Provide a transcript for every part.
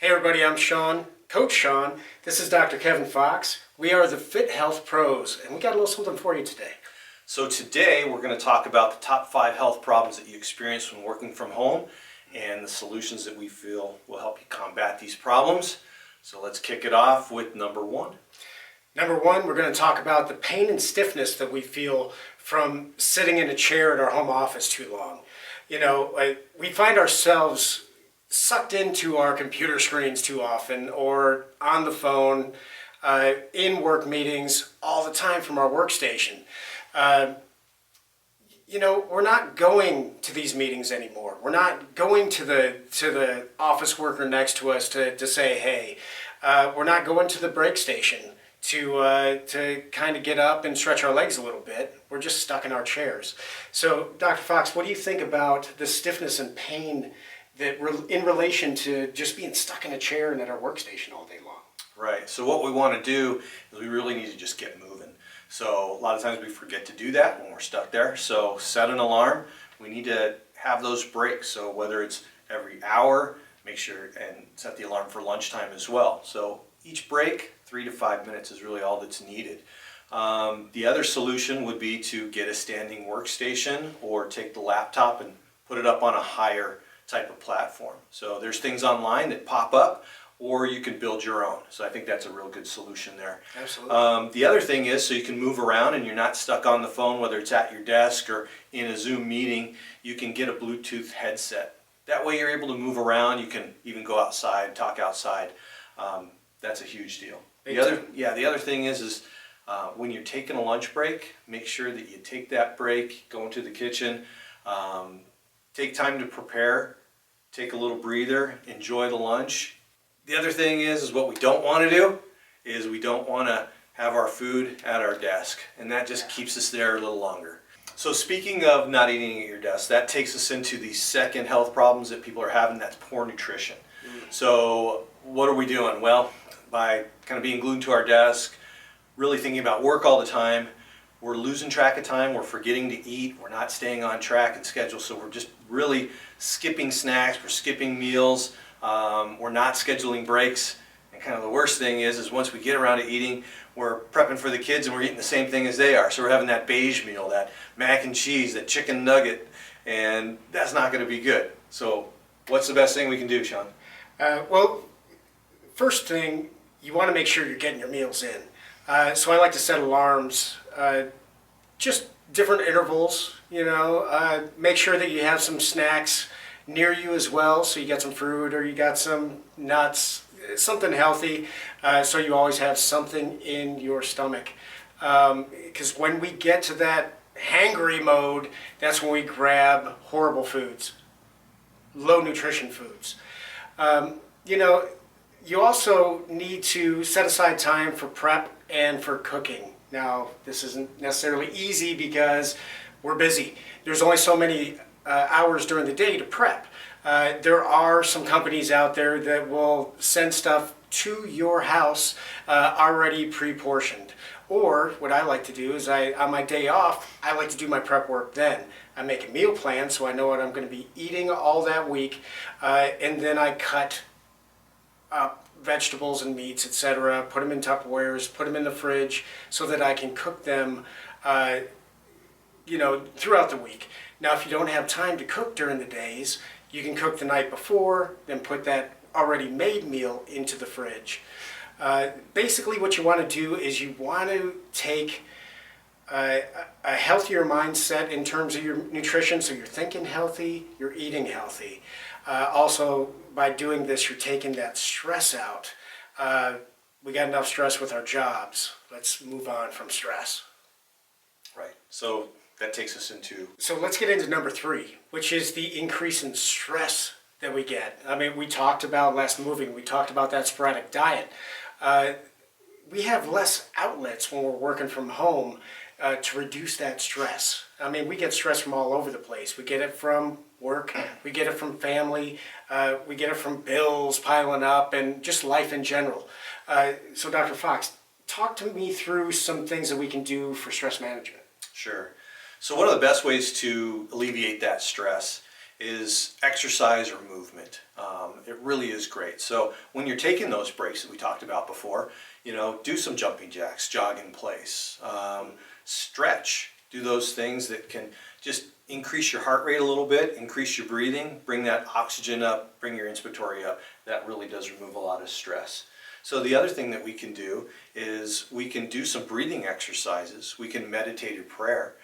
Hey everybody, I'm Sean, Coach Sean. This is Dr. Kevin Fox. We are the FitHealth Pros, and we got a little something for you today. So today we're going to talk about the top 5 health problems that you experience when working from home and the solutions that we feel will help you combat these problems. So let's kick it off with number 1. Number 1, we're going to talk about the pain and stiffness that we feel from sitting in a chair at our home office too long. You know, we find ourselves sucked into our computer screens too often, or on the phone, in work meetings all the time from our workstation. You know, we're not going to these meetings anymore. We're not going to the office worker next to us to say, hey. We're not going to the break station to kind of get up and stretch our legs a little bit. We're just stuck in our chairs. So, Dr. Fox, what do you think about the stiffness and pain that in relation to just being stuck in a chair and at our workstation all day long? Right. So what we want to do is we really need to just get moving. So a lot of times we forget to do that when we're stuck there. So set an alarm. We need to have those breaks. So whether it's every hour, make sure and set the alarm for lunchtime as well. So each break, 3 to 5 minutes is really all that's needed. The other solution would be to get a standing workstation or take the laptop and put it up on a higher type of platform. So there's things online that pop up, or you can build your own. So I think that's a real good solution there. Absolutely. The other thing is, so you can move around and you're not stuck on the phone, whether it's at your desk or in a Zoom meeting, you can get a Bluetooth headset. That way you're able to move around. You can even go outside, talk outside. That's a huge deal. The other thing is when you're taking a lunch break, make sure that you take that break, go into the kitchen, take time to prepare, take a little breather, enjoy the lunch. The other thing is what we don't want to do is we don't want to have our food at our desk, and that just keeps us there a little longer. So speaking of not eating at your desk, that takes us into the second health problems that people are having, that's poor nutrition. So what are we doing? Well, by kind of being glued to our desk, really thinking about work all the time, we're losing track of time, we're forgetting to eat, we're not staying on track and schedule, so we're just really skipping snacks, we're skipping meals, we're not scheduling breaks. And kind of the worst thing is once we get around to eating, we're prepping for the kids and we're eating the same thing as they are. So we're having that beige meal, that mac and cheese, that chicken nugget, and that's not going to be good. So what's the best thing we can do, Sean? Well, first thing, you want to make sure you're getting your meals in. So I like to set alarms, just different intervals, you know, make sure that you have some snacks near you as well, so you got some fruit or you got some nuts, something healthy, so you always have something in your stomach. Because when we get to that hangry mode, that's when we grab horrible foods, low nutrition foods. You know, you also need to set aside time for prep and for cooking. Now, this isn't necessarily easy because we're busy. There's only so many hours during the day to prep. There are some companies out there that will send stuff to your house already pre-portioned. Or what I like to do is on my day off, I like to do my prep work then. I make a meal plan so I know what I'm going to be eating all that week, and then I cut up vegetables and meats, etc., put them in Tupperwares, put them in the fridge so that I can cook them you know, throughout the week. Now, if you don't have time to cook during the days, you can cook the night before, then put that already made meal into the fridge. Basically, what you want to do is you want to take a healthier mindset in terms of your nutrition, so you're thinking healthy, you're eating healthy. Also, by doing this, you're taking that stress out. We got enough stress with our jobs. Let's move on from stress. Right. So that takes us into... So let's get into number 3, which is the increase in stress that we get. I mean, we talked about we talked about that sporadic diet. We have less outlets when we're working from home to reduce that stress. I mean, we get stress from all over the place. We get it from work, we get it from family, we get it from bills piling up, and just life in general. So Dr. Fox, talk to me through some things that we can do for stress management. Sure. So one of the best ways to alleviate that stress is exercise or movement. It really is great. So when you're taking those breaks that we talked about before, do some jumping jacks, jog in place, stretch, do those things that can just increase your heart rate a little bit, increase your breathing, bring that oxygen up, bring your inspiratory up. That really does remove a lot of stress. So the other thing that we can do is we can do some breathing exercises. We can meditate or prayer.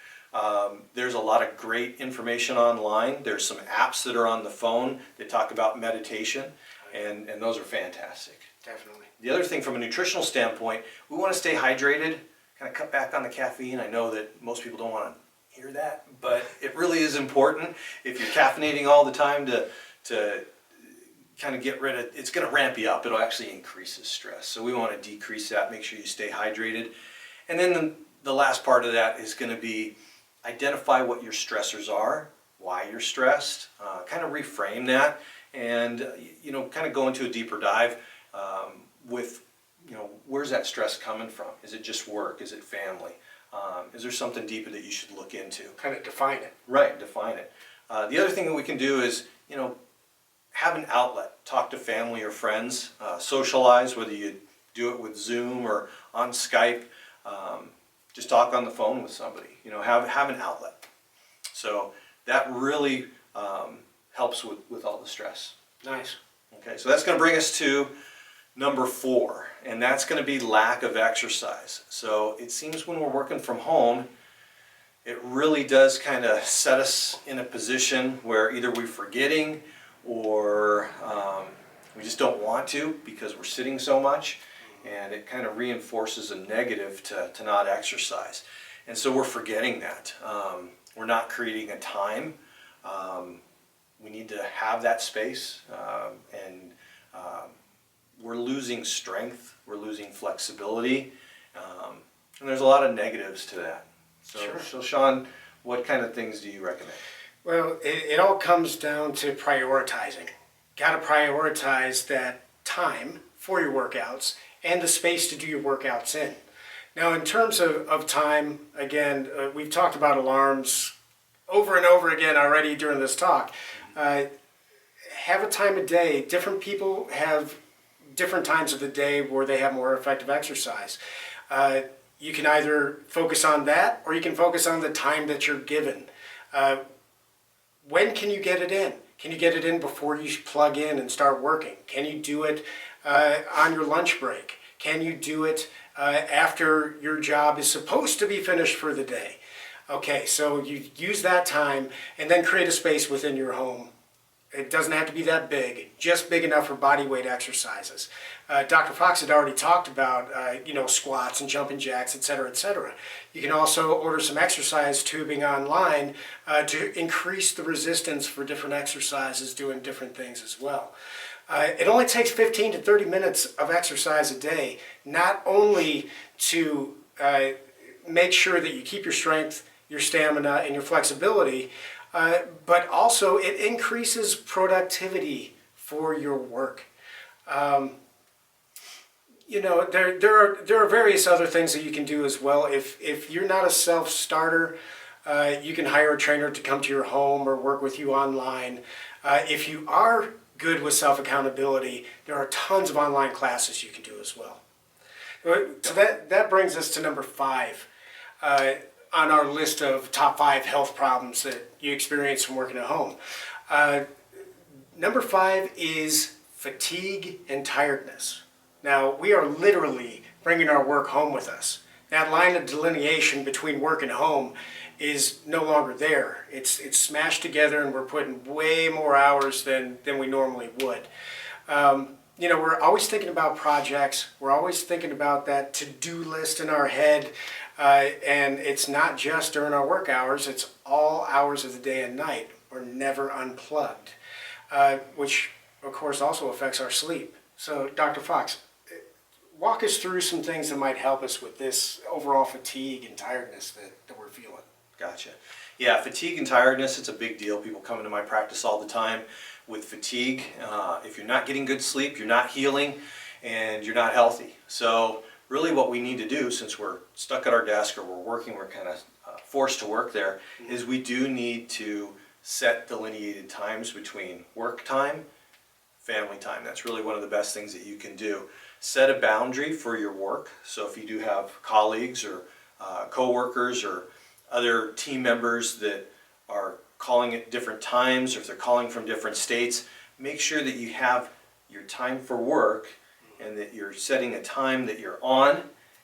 There's a lot of great information online. There's some apps that are on the phone that talk about meditation, and those are fantastic. Definitely. The other thing from a nutritional standpoint, we want to stay hydrated, kind of cut back on the caffeine. I know that most people don't want to hear that, but it really is important. If you're caffeinating all the time to kind of get rid of, it's going to ramp you up. It'll actually increase the stress. So we want to decrease that, make sure you stay hydrated. And then the last part of that is going to be identify what your stressors are, why you're stressed, kind of reframe that, and kind of go into a deeper dive with where's that stress coming from? Is it just work? Is it family? Is there something deeper that you should look into? Kind of define it. Right, define it. The other thing that we can do is have an outlet. Talk to family or friends, socialize, whether you do it with Zoom or on Skype. Just talk on the phone with somebody, have an outlet. So that really helps with all the stress. Nice. Okay, so that's going to bring us to number 4, and that's going to be lack of exercise. So it seems when we're working from home, it really does kind of set us in a position where either we're forgetting or we just don't want to because we're sitting so much. And it kind of reinforces a negative to not exercise. And so we're forgetting that. We're not creating a time. We need to have that space. And we're losing strength. We're losing flexibility. And there's a lot of negatives to that. So, Sure. So Sean, what kind of things do you recommend? Well, it all comes down to prioritizing. Got to prioritize that time for your workouts and the space to do your workouts in. Now, in terms of time, again, we've talked about alarms over and over again already during this talk. Have a time of day. Different people have different times of the day where they have more effective exercise. You can either focus on that or you can focus on the time that you're given. When can you get it in? Can you get it in before you plug in and start working? Can you do it on your lunch break? Can you do it after your job is supposed to be finished for the day? Okay, so you use that time and then create a space within your home. It doesn't have to be that big, just big enough for body weight exercises. Dr. Fox had already talked about, squats and jumping jacks, et cetera, et cetera. You can also order some exercise tubing online to increase the resistance for different exercises, doing different things as well. It only takes 15 to 30 minutes of exercise a day, not only to make sure that you keep your strength, your stamina, and your flexibility, but also it increases productivity for your work. There are various other things that you can do as well. If you're not a self-starter, you can hire a trainer to come to your home or work with you online. If you are good with self-accountability, there are tons of online classes you can do as well. So that brings us to number 5 on our list of top 5 health problems that you experience from working at home. Number 5 is fatigue and tiredness. Now, we are literally bringing our work home with us. That line of delineation between work and home is no longer there. It's smashed together and we're putting way more hours than we normally would. We're always thinking about projects. We're always thinking about that to-do list in our head. And it's not just during our work hours, it's all hours of the day and night. We're never unplugged, which of course also affects our sleep. So Dr. Fox, walk us through some things that might help us with this overall fatigue and tiredness that we're feeling. Gotcha. Yeah, fatigue and tiredness, it's a big deal. People come into my practice all the time with fatigue. If you're not getting good sleep, you're not healing, and you're not healthy. So really what we need to do, since we're stuck at our desk or we're working, we're kind of forced to work there, is we do need to set delineated times between work time, family time. That's really one of the best things that you can do. Set a boundary for your work. So if you do have colleagues or co-workers or other team members that are calling at different times, or if they're calling from different states, make sure that you have your time for work and that you're setting a time that you're on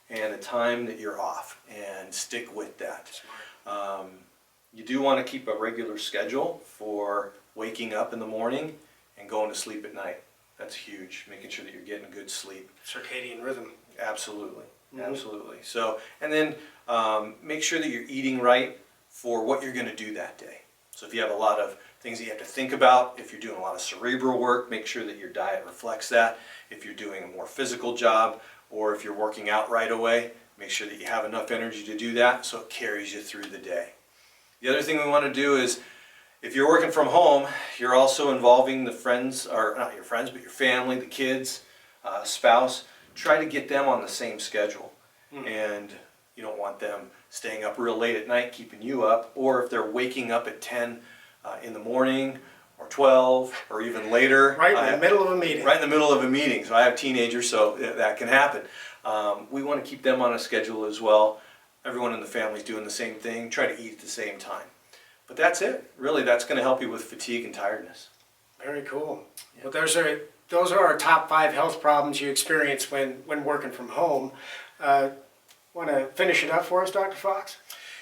and a time that you're off, and stick with that. You do want to keep a regular schedule for waking up in the morning and going to sleep at night. That's huge, making sure that you're getting good sleep. Circadian rhythm. Absolutely, absolutely. So, and then make sure that you're eating right for what you're going to do that day. So if you have a lot of things that you have to think about, if you're doing a lot of cerebral work, make sure that your diet reflects that. If you're doing a more physical job, or if you're working out right away, make sure that you have enough energy to do that so it carries you through the day. The other thing we want to do is, if you're working from home, you're also involving the friends, or not your friends, but your family, the kids, spouse. Try to get them on the same schedule. And you don't want them staying up real late at night, keeping you up, or if they're waking up at 10 in the morning, or 12, or even later. Right in the middle of a meeting. Right in the middle of a meeting. So I have teenagers, so that can happen. We want to keep them on a schedule as well. Everyone in the family is doing the same thing. Try to eat at the same time. But that's it. Really, that's going to help you with fatigue and tiredness. Very cool. Well, those are our top 5 health problems you experience when working from home. Want to finish it up for us, Dr. Fox?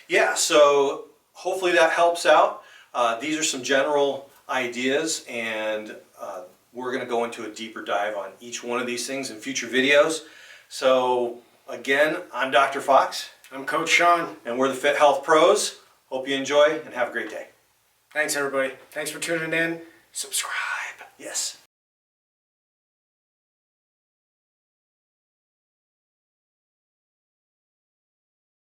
Yeah, so hopefully that helps out. These are some general ideas, and we're going to go into a deeper dive on each one of these things in future videos. So again, I'm Dr. Fox. I'm Coach Sean. And we're the Fit Health Pros. Hope you enjoy and have a great day. Thanks, everybody. Thanks for tuning in. Subscribe. Yes.